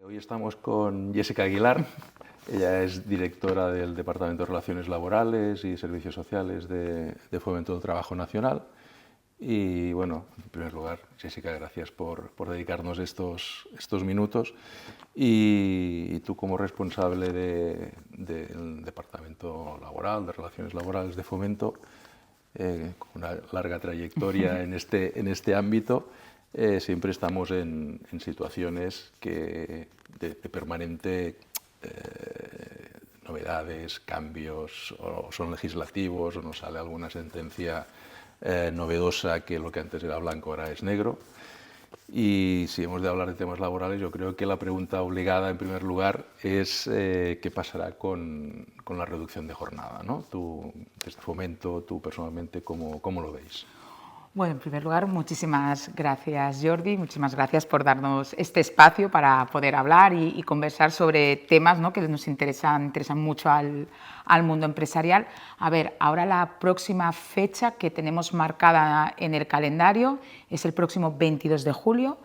Hoy estamos con Jessica Aguilar. Ella es directora del Departamento de Relaciones Laborales y Servicios Sociales de Fomento del Trabajo Nacional. Y bueno, en primer lugar, Jessica, gracias por dedicarnos estos minutos. Y tú, como responsable del Departamento Laboral, de Relaciones Laborales de Fomento, con una larga trayectoria en este ámbito, siempre estamos en situaciones de permanente novedades, cambios, o son legislativos, o nos sale alguna sentencia novedosa que lo que antes era blanco ahora es negro. Y si hemos de hablar de temas laborales, yo creo que la pregunta obligada, en primer lugar, es qué pasará con la reducción de jornada, ¿no? Tú, desde Fomento, tú personalmente, ¿cómo lo veis? Bueno, en primer lugar, muchísimas gracias, Jordi, muchísimas gracias por darnos este espacio para poder hablar y conversar sobre temas, ¿no?, que nos interesan mucho al mundo empresarial. A ver, ahora la próxima fecha que tenemos marcada en el calendario es el próximo 22 de julio,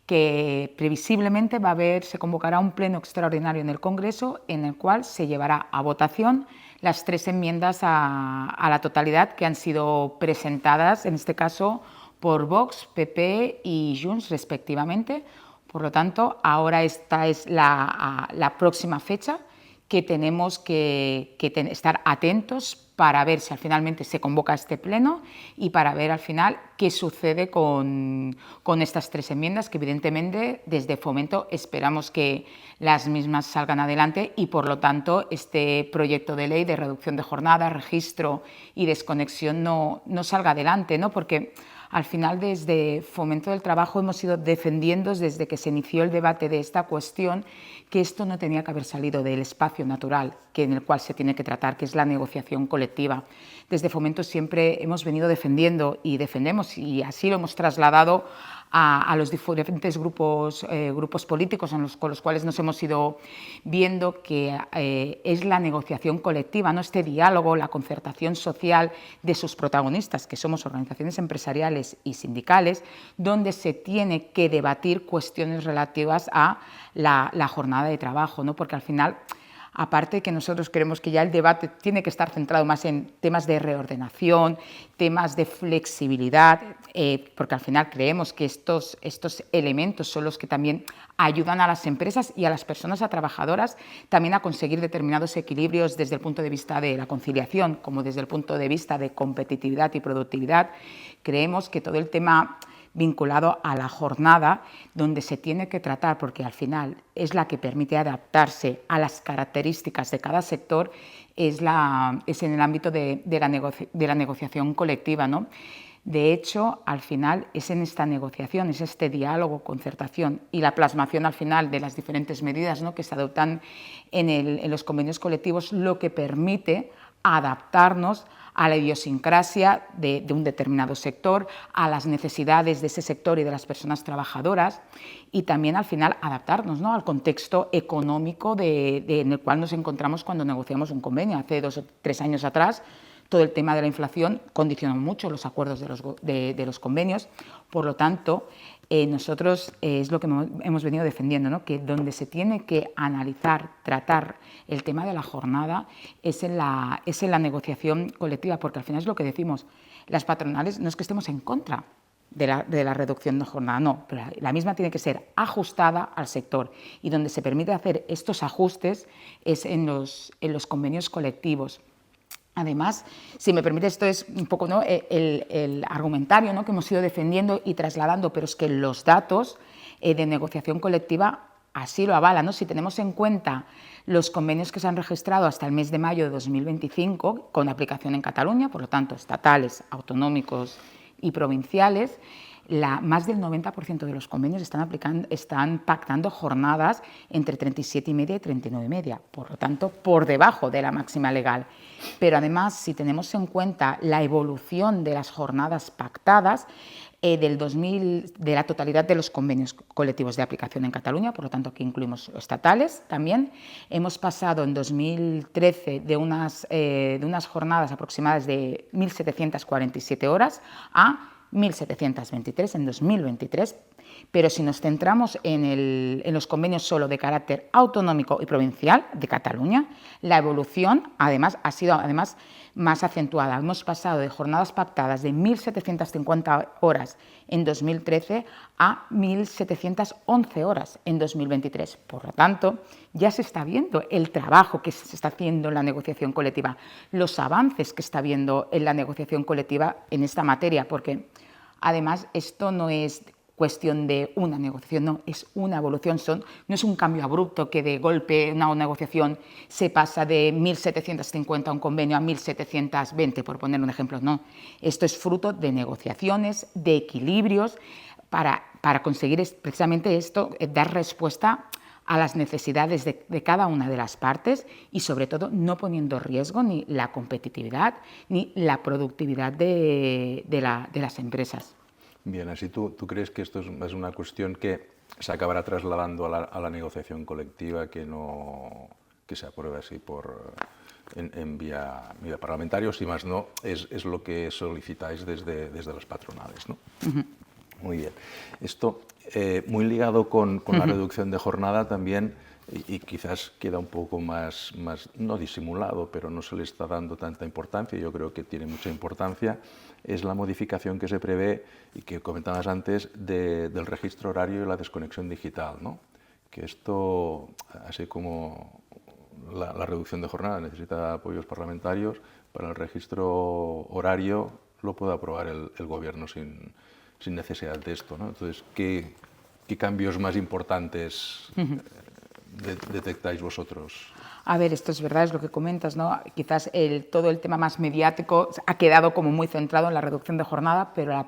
que previsiblemente se convocará un pleno extraordinario en el Congreso en el cual se llevará a votación las 3 enmiendas a la totalidad que han sido presentadas, en este caso por Vox, PP y Junts respectivamente. Por lo tanto, ahora esta es la próxima fecha que tenemos que estar atentos para ver si finalmente se convoca este pleno y para ver al final qué sucede con estas 3 enmiendas, que evidentemente desde Fomento esperamos que las mismas salgan adelante y por lo tanto este proyecto de ley de reducción de jornada, registro y desconexión no salga adelante, ¿no? Porque al final desde Fomento del Trabajo hemos ido defendiendo desde que se inició el debate de esta cuestión que esto no tenía que haber salido del espacio natural en el cual se tiene que tratar, que es la negociación colectiva. Desde Fomento siempre hemos venido defendiendo y defendemos, y así lo hemos trasladado a los diferentes grupos políticos con los cuales nos hemos ido viendo, que es la negociación colectiva, ¿no?, este diálogo, la concertación social de sus protagonistas, que somos organizaciones empresariales y sindicales, donde se tiene que debatir cuestiones relativas a la jornada de trabajo, ¿no? Porque al final, aparte que nosotros creemos que ya el debate tiene que estar centrado más en temas de reordenación, temas de flexibilidad, porque al final creemos que estos elementos son los que también ayudan a las empresas y a las personas trabajadoras también a conseguir determinados equilibrios desde el punto de vista de la conciliación, como desde el punto de vista de competitividad y productividad. Creemos que todo el tema vinculado a la jornada, donde se tiene que tratar, porque al final es la que permite adaptarse a las características de cada sector, es en el ámbito de la negociación colectiva, ¿no? De hecho, al final es en esta negociación, es este diálogo, concertación y la plasmación al final de las diferentes medidas, ¿no?, que se adoptan en los convenios colectivos, lo que permite adaptarnos a la idiosincrasia de un determinado sector, a las necesidades de ese sector y de las personas trabajadoras, y también al final adaptarnos, ¿no?, al contexto económico en el cual nos encontramos cuando negociamos un convenio. Hace 2 o 3 años atrás, todo el tema de la inflación condicionó mucho los acuerdos de los convenios. Por lo tanto, nosotros es lo que hemos venido defendiendo, ¿no?, que donde se tiene que analizar, tratar el tema de la jornada es en la negociación colectiva, porque al final es lo que decimos, las patronales no es que estemos en contra de la reducción de jornada, no, pero la misma tiene que ser ajustada al sector, y donde se permite hacer estos ajustes es en los convenios colectivos. Además, si me permite, esto es un poco, ¿no?, el argumentario, ¿no?, que hemos ido defendiendo y trasladando, pero es que los datos de negociación colectiva así lo avalan, ¿no? Si tenemos en cuenta los convenios que se han registrado hasta el mes de mayo de 2025, con aplicación en Cataluña, por lo tanto, estatales, autonómicos y provinciales, más del 90% de los convenios están pactando jornadas entre 37,5 y 39,5, por lo tanto, por debajo de la máxima legal. Pero además, si tenemos en cuenta la evolución de las jornadas pactadas, de la totalidad de los convenios colectivos de aplicación en Cataluña, por lo tanto aquí incluimos estatales también, hemos pasado en 2013 de unas jornadas aproximadas de 1.747 horas a 1.723 en 2023, Pero si nos centramos en los convenios solo de carácter autonómico y provincial de Cataluña, la evolución además ha sido más acentuada. Hemos pasado de jornadas pactadas de 1.750 horas en 2013 a 1.711 horas en 2023. Por lo tanto, ya se está viendo el trabajo que se está haciendo en la negociación colectiva, los avances que está habiendo en la negociación colectiva en esta materia, porque además esto no es cuestión de una negociación, no, es una evolución, no es un cambio abrupto que de golpe una negociación se pasa de 1.750 a un convenio a 1.720, por poner un ejemplo, no. Esto es fruto de negociaciones, de equilibrios, para conseguir precisamente esto, dar respuesta a las necesidades de cada una de las partes y, sobre todo, no poniendo en riesgo ni la competitividad ni la productividad de las empresas. Bien, así tú crees que esto es una cuestión que se acabará trasladando a la negociación colectiva, que se apruebe así en vía parlamentaria, o si más no, es lo que solicitáis desde las patronales, ¿no? Uh-huh. Muy bien. Esto, muy ligado con la reducción de jornada también, y quizás queda un poco más, no disimulado, pero no se le está dando tanta importancia, yo creo que tiene mucha importancia, es la modificación que se prevé, y que comentabas antes, del registro horario y la desconexión digital, ¿no? Que esto, así como la reducción de jornada necesita apoyos parlamentarios, para el registro horario lo puede aprobar el Gobierno sin necesidad de esto, ¿no? Entonces, ¿qué cambios más importantes detectáis vosotros? A ver, esto es verdad, es lo que comentas, ¿no? Quizás todo el tema más mediático ha quedado como muy centrado en la reducción de jornada, pero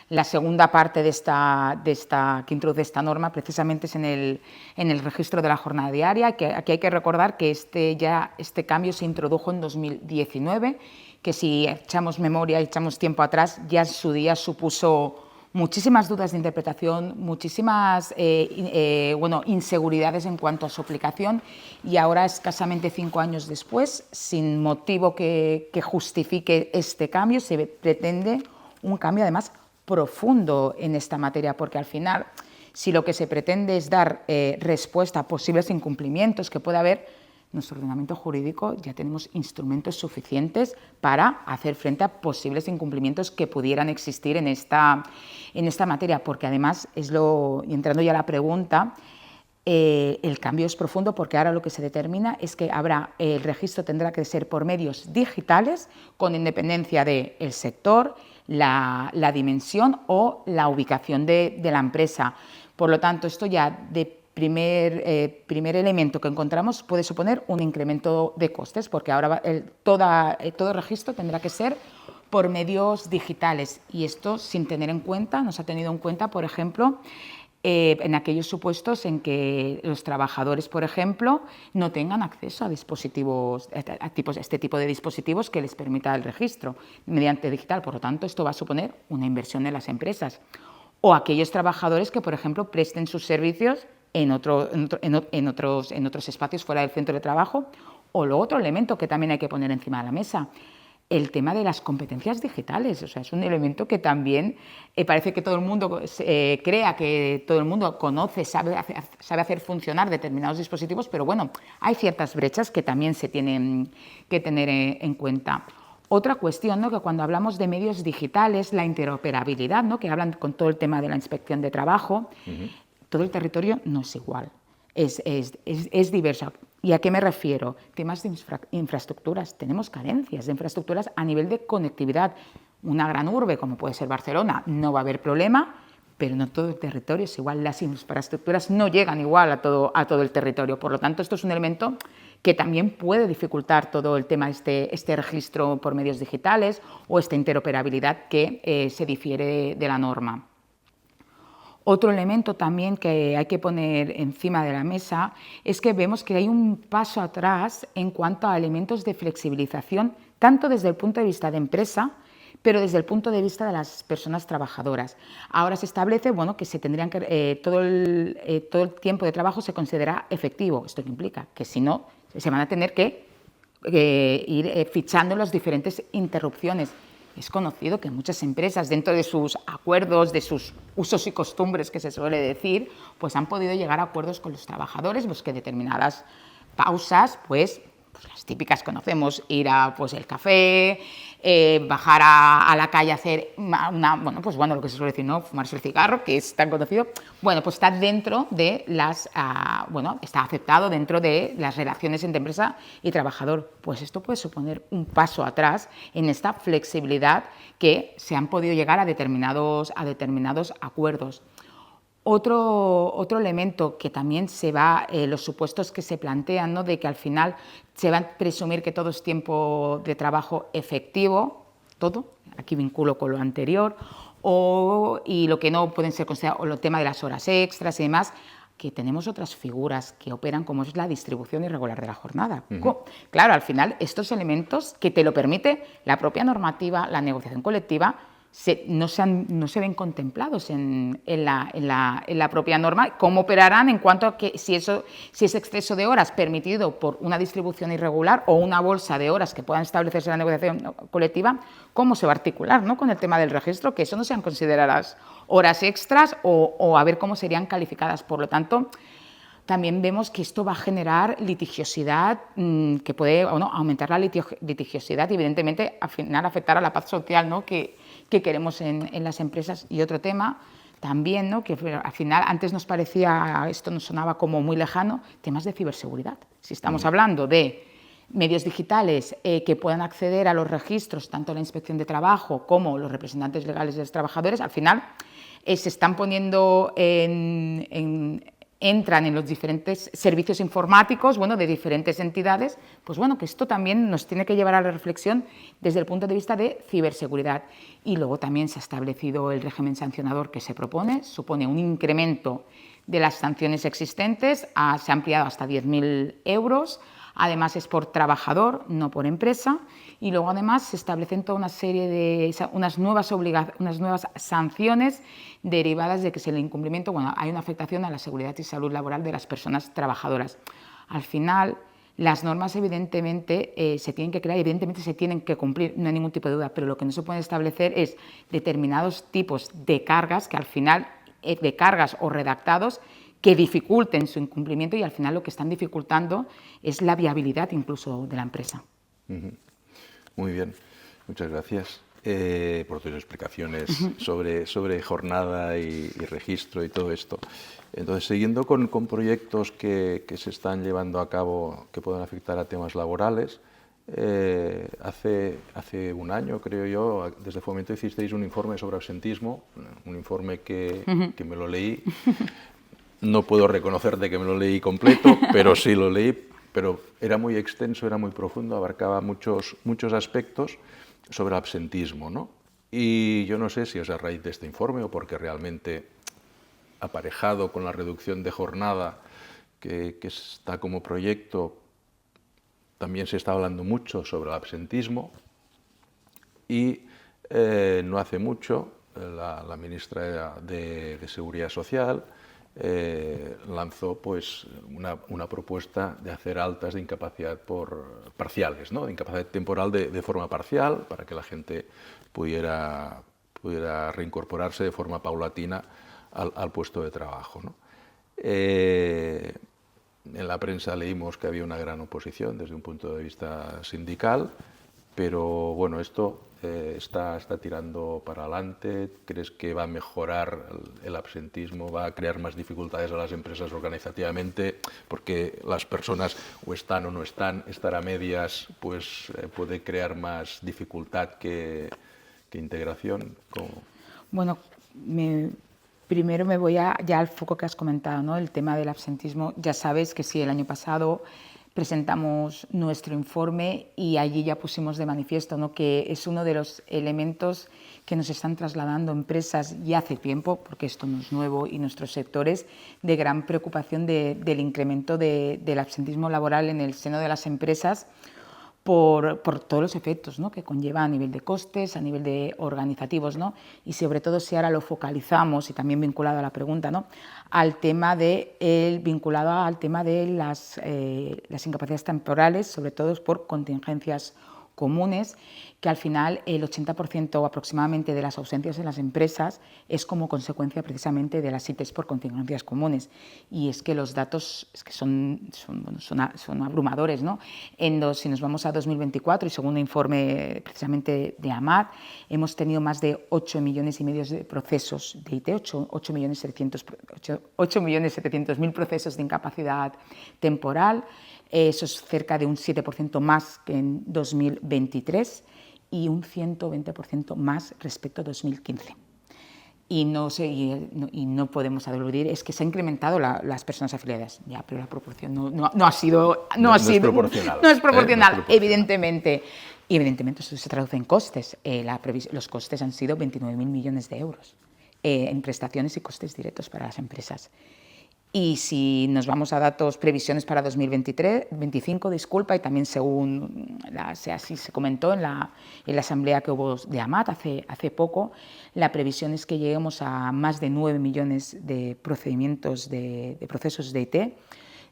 la segunda parte que introduce esta norma precisamente es en el registro de la jornada diaria, que aquí hay que recordar que este cambio se introdujo en 2019, que si echamos memoria, echamos tiempo atrás, ya en su día supuso muchísimas dudas de interpretación, muchísimas inseguridades en cuanto a su aplicación, y ahora, escasamente 5 años después, sin motivo que justifique este cambio, se pretende un cambio además profundo en esta materia, porque al final, si lo que se pretende es dar respuesta a posibles incumplimientos que puede haber, nuestro ordenamiento jurídico ya tenemos instrumentos suficientes para hacer frente a posibles incumplimientos que pudieran existir en esta materia, porque además, y entrando ya a la pregunta, el cambio es profundo, porque ahora lo que se determina es que el registro tendrá que ser por medios digitales, con independencia del sector, la dimensión o la ubicación de la empresa. Por lo tanto, esto ya primer elemento que encontramos puede suponer un incremento de costes, porque ahora todo registro tendrá que ser por medios digitales, y esto sin tener en cuenta, no se ha tenido en cuenta, por ejemplo, en aquellos supuestos en que los trabajadores, por ejemplo, no tengan acceso a este tipo de dispositivos que les permita el registro mediante digital. Por lo tanto, esto va a suponer una inversión en las empresas. O aquellos trabajadores que, por ejemplo, presten sus servicios en otros espacios fuera del centro de trabajo. O lo otro elemento que también hay que poner encima de la mesa, el tema de las competencias digitales. O sea, es un elemento que también parece que todo el mundo crea que todo el mundo conoce, sabe hacer funcionar determinados dispositivos, pero bueno, hay ciertas brechas que también se tienen que tener en cuenta. Otra cuestión, ¿no?, que cuando hablamos de medios digitales, la interoperabilidad, ¿no?, que hablan con todo el tema de la inspección de trabajo, todo el territorio no es igual, es diverso. ¿Y a qué me refiero? Temas de infraestructuras. Tenemos carencias de infraestructuras a nivel de conectividad. Una gran urbe, como puede ser Barcelona, no va a haber problema, pero no todo el territorio es igual. Las infraestructuras no llegan igual a todo el territorio. Por lo tanto, esto es un elemento que también puede dificultar todo el tema, este registro por medios digitales o esta interoperabilidad que se difiere de la norma. Otro elemento también que hay que poner encima de la mesa es que vemos que hay un paso atrás en cuanto a elementos de flexibilización, tanto desde el punto de vista de empresa, pero desde el punto de vista de las personas trabajadoras. Ahora se establece, bueno, que todo el tiempo de trabajo se considera efectivo. ¿Esto qué implica? Que si no, se van a tener que ir fichando las diferentes interrupciones. es conocido que muchas empresas, dentro de sus acuerdos, de sus usos y costumbres, que se suele decir, pues han podido llegar a acuerdos con los trabajadores, pues que determinadas pausas, pues las típicas conocemos, ir a pues, el café, bajar a la calle a hacer lo que se suele decir, ¿no? Fumarse el cigarro, que es tan conocido. Bueno, pues está dentro de está aceptado dentro de las relaciones entre empresa y trabajador. Pues esto puede suponer un paso atrás en esta flexibilidad que se han podido llegar a determinados acuerdos. Otro elemento que también se va, los supuestos que se plantean, ¿no? De que al final se va a presumir que todo es tiempo de trabajo efectivo, todo, aquí vinculo con lo anterior, y lo que no pueden ser considerados, o el tema de las horas extras y demás, que tenemos otras figuras que operan como es la distribución irregular de la jornada. Claro, al final estos elementos que te lo permite la propia normativa, la negociación colectiva, no se ven contemplados en la propia norma. ¿Cómo operarán en cuanto a que si ese exceso de horas permitido por una distribución irregular o una bolsa de horas que puedan establecerse en la negociación colectiva, cómo se va a articular, ¿no? Con el tema del registro, que eso no sean consideradas horas extras o a ver cómo serían calificadas? Por lo tanto, también vemos que esto va a generar litigiosidad, que puede aumentar la litigiosidad y evidentemente al final afectar a la paz social, ¿no? que queremos en las empresas. Y otro tema también, ¿no? Que al final antes nos parecía, esto nos sonaba como muy lejano, temas de ciberseguridad. Si estamos hablando de medios digitales que puedan acceder a los registros, tanto la Inspección de Trabajo como los representantes legales de los trabajadores, al final se están poniendo entran en los diferentes servicios informáticos, de diferentes entidades, pues que esto también nos tiene que llevar a la reflexión desde el punto de vista de ciberseguridad. Y luego también se ha establecido el régimen sancionador que se propone, supone un incremento de las sanciones existentes, se ha ampliado hasta 10.000 euros, además es por trabajador, no por empresa, y luego además se establecen toda una serie de unas nuevas sanciones derivadas de que si el incumplimiento, hay una afectación a la seguridad y salud laboral de las personas trabajadoras. Al final, las normas evidentemente se tienen que crear, evidentemente se tienen que cumplir, no hay ningún tipo de duda, pero lo que no se puede establecer es determinados tipos de cargas que al final, de cargas o redactados, que dificulten su incumplimiento y al final lo que están dificultando es la viabilidad incluso de la empresa. Muy bien, muchas gracias por tus explicaciones sobre jornada y registro y todo esto. Entonces, siguiendo con proyectos que se están llevando a cabo que pueden afectar a temas laborales, hace un año, creo yo, desde Fomento hicisteis un informe sobre absentismo, un informe que me lo leí. No puedo reconocer de que me lo leí completo, pero sí lo leí, pero era muy extenso, era muy profundo, abarcaba muchos aspectos sobre absentismo, ¿no? Y yo no sé si es a raíz de este informe o porque realmente aparejado con la reducción de jornada que está como proyecto, también se está hablando mucho sobre el absentismo y no hace mucho la ministra de Seguridad Social lanzó pues una propuesta de hacer altas de incapacidad parciales, ¿no? De incapacidad temporal de forma parcial para que la gente pudiera reincorporarse de forma paulatina al puesto de trabajo, ¿no? En la prensa leímos que había una gran oposición desde un punto de vista sindical, pero bueno, esto está tirando para adelante. ¿Crees que va a mejorar el absentismo? ¿Va a crear más dificultades a las empresas organizativamente? Porque las personas o están o no están, estar a medias pues puede crear más dificultad que integración. Bueno, primero me voy ya al foco que has comentado, ¿no? El tema del absentismo. Ya sabes que sí, el año pasado presentamos nuestro informe y allí ya pusimos de manifiesto, ¿no? Que es uno de los elementos que nos están trasladando empresas ya hace tiempo, porque esto no es nuevo, y nuestros sectores, de gran preocupación del incremento del absentismo laboral en el seno de las empresas por todos los efectos, ¿no? Que conlleva a nivel de costes, a nivel de organizativos, ¿no? Y sobre todo si ahora lo focalizamos, y también vinculado a la pregunta, ¿no? Vinculado al tema de las incapacidades temporales, sobre todo por contingencias comunes, que al final el 80% aproximadamente de las ausencias en las empresas es como consecuencia precisamente de las ITs por contingencias comunes. Y es que los datos es que son abrumadores, ¿no? Si nos vamos a 2024, y según un informe precisamente de AMAD, hemos tenido más de 8,5 millones de procesos de IT, 8.700.000 procesos de incapacidad temporal. Eso es cerca de un 7% más que en 2023 y un 120% más respecto a 2015. Y no podemos aludir, es que se ha incrementado las personas afiliadas, ya, pero la proporción no es proporcional, evidentemente. Y evidentemente eso se traduce en costes. Los costes han sido 29.000 millones de euros en prestaciones y costes directos para las empresas. Y si nos vamos a datos, previsiones para 2025, y también según así se comentó en la asamblea que hubo de AMAT hace poco, la previsión es que lleguemos a más de 9 millones de procedimientos de procesos de IT,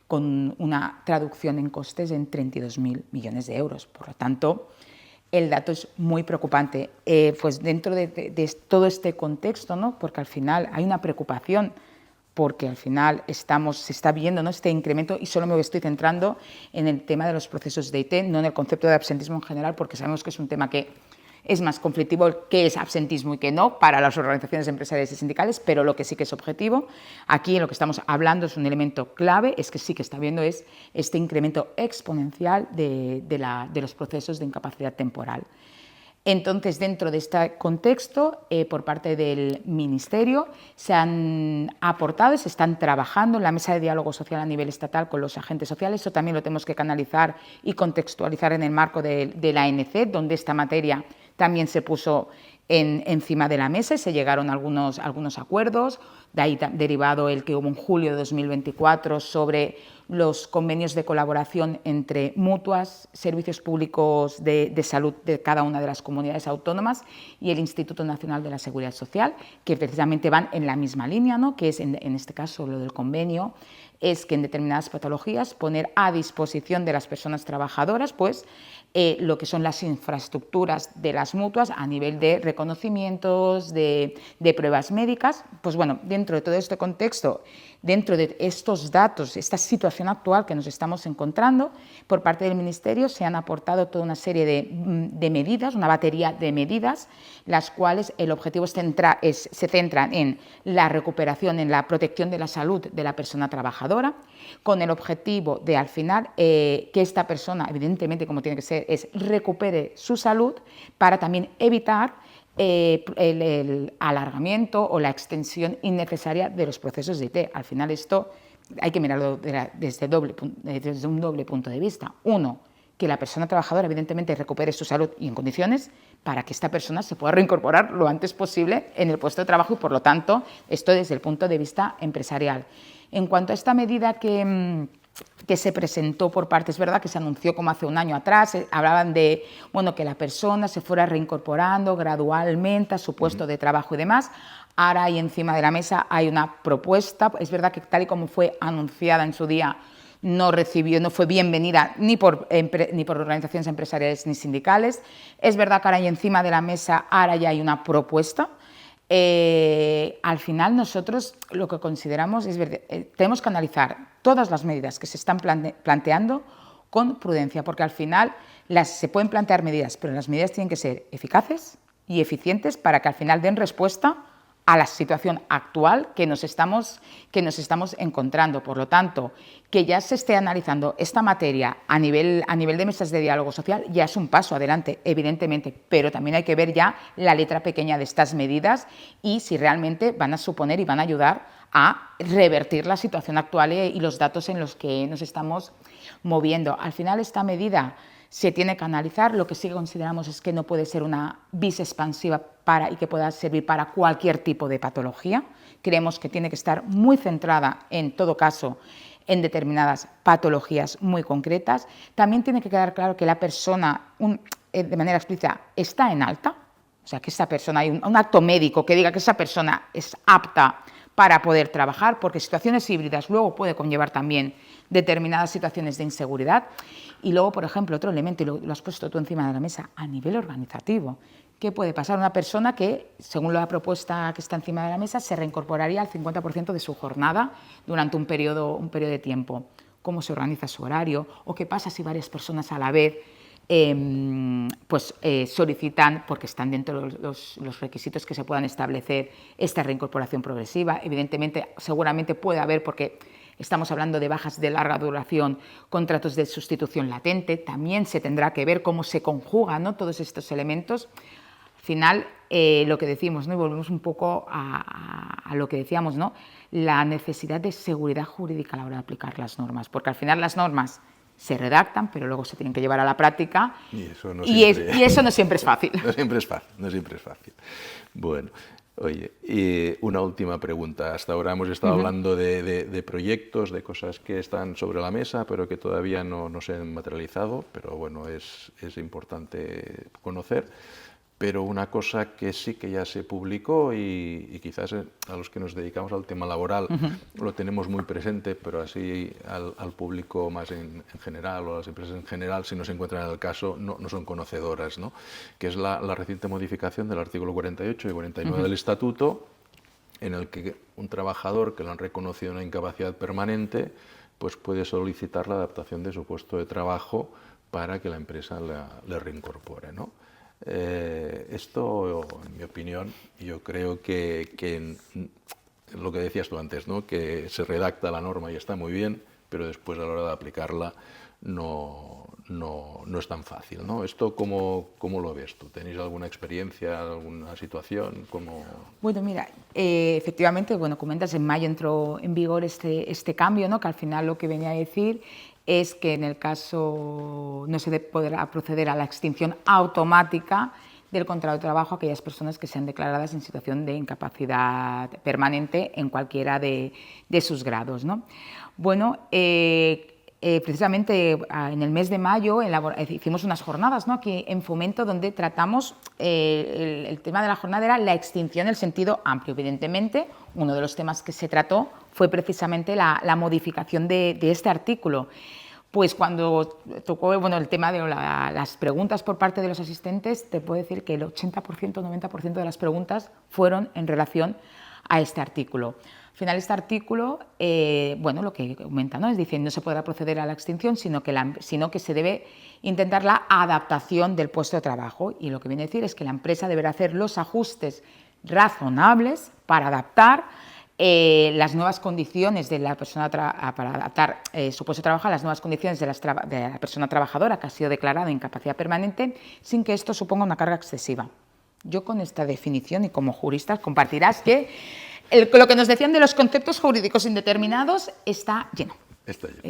con una traducción en costes en 32.000 millones de euros. Por lo tanto, el dato es muy preocupante. Pues dentro de todo este contexto, ¿no? Porque al final hay una preocupación, porque al final se está viendo, ¿no?, este incremento, y solo me estoy centrando en el tema de los procesos de IT, no en el concepto de absentismo en general, porque sabemos que es un tema que es más conflictivo, qué es absentismo y qué no, para las organizaciones empresariales y sindicales, pero lo que sí que es objetivo, aquí en lo que estamos hablando es un elemento clave, es que sí que está viendo es este incremento exponencial de los procesos de incapacidad temporal. Entonces, dentro de este contexto, por parte del Ministerio, se han aportado y se están trabajando en la mesa de diálogo social a nivel estatal con los agentes sociales. Eso también lo tenemos que canalizar y contextualizar en el marco de la ANC, donde esta materia también se puso encima de la mesa y se llegaron a algunos acuerdos. De ahí derivado el que hubo en julio de 2024 sobre los convenios de colaboración entre mutuas, servicios públicos de salud de cada una de las comunidades autónomas y el Instituto Nacional de la Seguridad Social, que precisamente van en la misma línea, ¿no?, que es en este caso lo del convenio, es que en determinadas patologías poner a disposición de las personas trabajadoras pues lo que son las infraestructuras de las mutuas a nivel de reconocimientos, de pruebas médicas. Pues bueno, dentro de todo este contexto, dentro de estos datos, esta situación actual que nos estamos encontrando, por parte del Ministerio se han aportado toda una serie de medidas, una batería de medidas, las cuales el objetivo se centra en la recuperación, en la protección de la salud de la persona trabajadora, con el objetivo de, al final, que esta persona, evidentemente, como tiene que ser, recupere su salud para también evitar el alargamiento o la extensión innecesaria de los procesos de IT. Al final esto hay que mirarlo desde un doble punto de vista. Uno, que la persona trabajadora evidentemente recupere su salud y en condiciones para que esta persona se pueda reincorporar lo antes posible en el puesto de trabajo y, por lo tanto, esto desde el punto de vista empresarial. En cuanto a esta medida que se presentó por parte, es verdad que se anunció como hace un año atrás, hablaban de que la persona se fuera reincorporando gradualmente a su puesto de trabajo y demás. Ahora ahí encima de la mesa hay una propuesta, es verdad que tal y como fue anunciada en su día, no fue bienvenida ni por organizaciones empresariales ni sindicales. Es verdad que ahora ahí encima de la mesa ahora ya hay una propuesta. Al final nosotros lo que consideramos es tenemos que analizar todas las medidas que se están planteando con prudencia, porque al final se pueden plantear medidas, pero las medidas tienen que ser eficaces y eficientes para que al final den respuesta a la situación actual que nos estamos encontrando. Por lo tanto, que ya se esté analizando esta materia a nivel de mesas de diálogo social ya es un paso adelante, evidentemente, pero también hay que ver ya la letra pequeña de estas medidas y si realmente van a suponer y van a ayudar a revertir la situación actual y los datos en los que nos estamos moviendo. Al final, esta medida se tiene que analizar. Lo que sí consideramos es que no puede ser una vis expansiva y que pueda servir para cualquier tipo de patología. Creemos que tiene que estar muy centrada, en todo caso, en determinadas patologías muy concretas. También tiene que quedar claro que la persona, de manera explícita, está en alta, o sea, que esa persona, hay un acto médico que diga que esa persona es apta para poder trabajar, porque situaciones híbridas luego puede conllevar también determinadas situaciones de inseguridad. Y luego, por ejemplo, otro elemento, y lo has puesto tú encima de la mesa, a nivel organizativo. ¿Qué puede pasar? Una persona que, según la propuesta que está encima de la mesa, se reincorporaría al 50% de su jornada durante un periodo de tiempo. ¿Cómo se organiza su horario? ¿O qué pasa si varias personas a la vez solicitan, porque están dentro de los requisitos que se puedan establecer, esta reincorporación progresiva? Evidentemente, seguramente puede haber, porque estamos hablando de bajas de larga duración, contratos de sustitución latente. También se tendrá que ver cómo se conjugan, ¿no?, todos estos elementos. Al final, lo que decimos, ¿no?, y volvemos un poco a lo que decíamos, ¿no?, la necesidad de seguridad jurídica a la hora de aplicar las normas, porque al final las normas se redactan, pero luego se tienen que llevar a la práctica, y eso no siempre es fácil. No siempre es fácil. Bueno, oye, y una última pregunta. Hasta ahora hemos estado hablando de proyectos, de cosas que están sobre la mesa, pero que todavía no se han materializado, pero bueno, es importante conocer. Pero una cosa que sí que ya se publicó y quizás a los que nos dedicamos al tema laboral lo tenemos muy presente, pero así al público más en general o a las empresas en general, si no se encuentran en el caso, no son conocedoras, ¿no?, que es la reciente modificación del artículo 48 y 49 del Estatuto, en el que un trabajador que le han reconocido una incapacidad permanente pues puede solicitar la adaptación de su puesto de trabajo para que la empresa le reincorpore, ¿no? Esto, en mi opinión, yo creo que lo que decías tú antes, ¿no?, que se redacta la norma y está muy bien, pero después a la hora de aplicarla no es tan fácil, ¿no? ¿Esto cómo lo ves tú? ¿Tenéis alguna experiencia, alguna situación? Bueno, mira, efectivamente, bueno, comentas, en mayo entró en vigor este cambio, ¿no?, que al final lo que venía a decir es que en el caso no se podrá proceder a la extinción automática del contrato de trabajo a aquellas personas que sean declaradas en situación de incapacidad permanente en cualquiera de sus grados, ¿no? Bueno, precisamente en el mes de mayo hicimos unas jornadas, ¿no?, aquí en Fomento, donde tratamos, el tema de la jornada era la extinción en el sentido amplio. Evidentemente, uno de los temas que se trató fue precisamente la modificación de este artículo. Pues cuando tocó el tema de las preguntas por parte de los asistentes, te puedo decir que el 80%, 90% de las preguntas fueron en relación a este artículo. Al final, este artículo, lo que comenta, ¿no?, es decir, no se podrá proceder a la extinción, sino que se debe intentar la adaptación del puesto de trabajo. Y lo que viene a decir es que la empresa deberá hacer los ajustes razonables para adaptar las nuevas condiciones de la persona, para adaptar su puesto de trabajo a las nuevas condiciones de la persona trabajadora que ha sido declarada incapacidad permanente, sin que esto suponga una carga excesiva. Yo, con esta definición, y como juristas compartirás que lo que nos decían de los conceptos jurídicos indeterminados está lleno.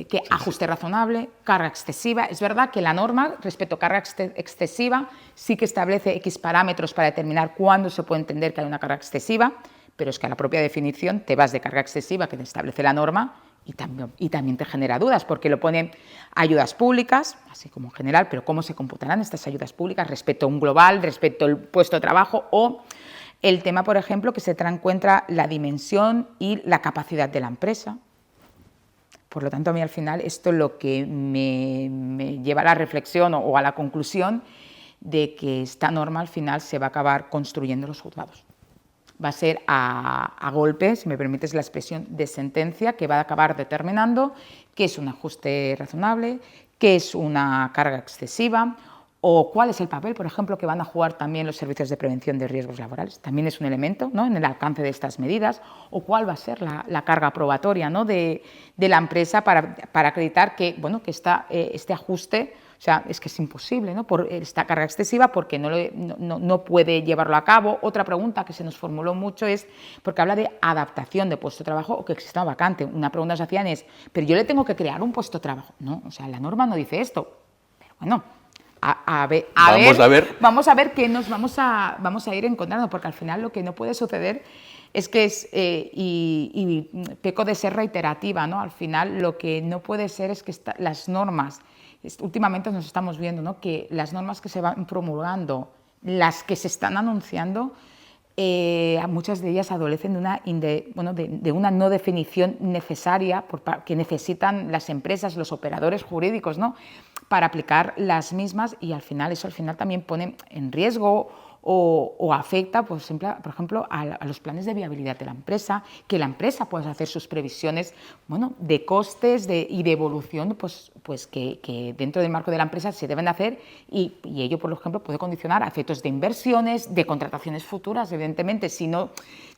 Que ajuste razonable, carga excesiva. Es verdad que la norma respecto a carga excesiva sí que establece X parámetros para determinar cuándo se puede entender que hay una carga excesiva, pero es que a la propia definición te vas de carga excesiva que te establece la norma y también te genera dudas, porque lo pone ayudas públicas, así como en general, pero ¿cómo se computarán estas ayudas públicas respecto a un global, respecto al puesto de trabajo? O el tema, por ejemplo, que se encuentra la dimensión y la capacidad de la empresa. Por lo tanto, a mí al final esto es lo que me lleva a la reflexión o a la conclusión de que esta norma al final se va a acabar construyendo en los juzgados. Va a ser a golpe, si me permites la expresión, de sentencia, que va a acabar determinando qué es un ajuste razonable, qué es una carga excesiva, o cuál es el papel, por ejemplo, que van a jugar también los servicios de prevención de riesgos laborales. También es un elemento, ¿no?, en el alcance de estas medidas, o cuál va a ser la carga probatoria, ¿no?, de la empresa para acreditar que este ajuste, o sea, es que es imposible, ¿no?, por esta carga excesiva, porque no puede llevarlo a cabo. Otra pregunta que se nos formuló mucho es porque habla de adaptación de puesto de trabajo o que exista una vacante. Una pregunta que se hacían es, ¿pero yo le tengo que crear un puesto de trabajo? No, o sea, la norma no dice esto. Pero bueno, vamos a ver qué nos vamos a ir encontrando, porque al final lo que no puede suceder es que y peco de ser reiterativa, ¿no? Al final lo que no puede ser es que las normas, últimamente nos estamos viendo, ¿no?, que las normas que se van promulgando, las que se están anunciando, muchas de ellas adolecen de una no definición necesaria que necesitan las empresas, los operadores jurídicos, ¿no?, para aplicar las mismas, y al final eso también pone en riesgo o afecta, por ejemplo, a los planes de viabilidad de la empresa, que la empresa pueda hacer sus previsiones, bueno, de costes y de evolución, pues que dentro del marco de la empresa se deben hacer, y ello, por ejemplo, puede condicionar a efectos de inversiones, de contrataciones futuras. Evidentemente, si no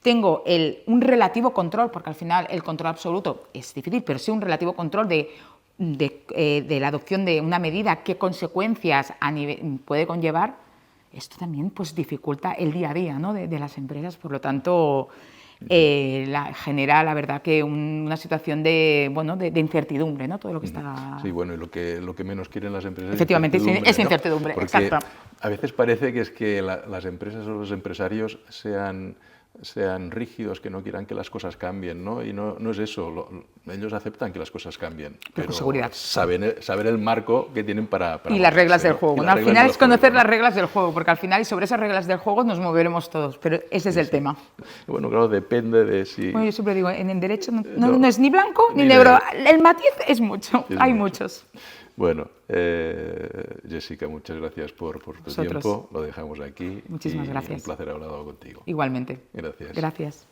tengo un relativo control, porque al final el control absoluto es difícil, pero sí un relativo control de la adopción de una medida, qué consecuencias puede conllevar, esto también pues dificulta el día a día, ¿no?, de las empresas. Por lo tanto, genera, la verdad, que una situación de incertidumbre, ¿no?, todo lo que está... Sí, bueno, y lo que menos quieren las empresas efectivamente, es incertidumbre, es incertidumbre, ¿no? exacto. Porque a veces parece que es que las empresas o los empresarios sean rígidos, que no quieran que las cosas cambien, ¿no? Y no es eso. Ellos aceptan que las cosas cambien, pero con seguridad. Saber el marco que tienen para y las reglas del juego, ¿no? Al final es conocer las reglas del juego, porque al final, y sobre esas reglas del juego nos moveremos todos, pero ese es el tema. Bueno, claro, depende de si... Bueno, yo siempre digo, en el derecho no es ni blanco ni negro, el matiz es mucho, hay muchos. Bueno, Jessica, muchas gracias por tu tiempo. Lo dejamos aquí. Muchísimas gracias. Un placer haber hablado contigo. Igualmente. Gracias. Gracias.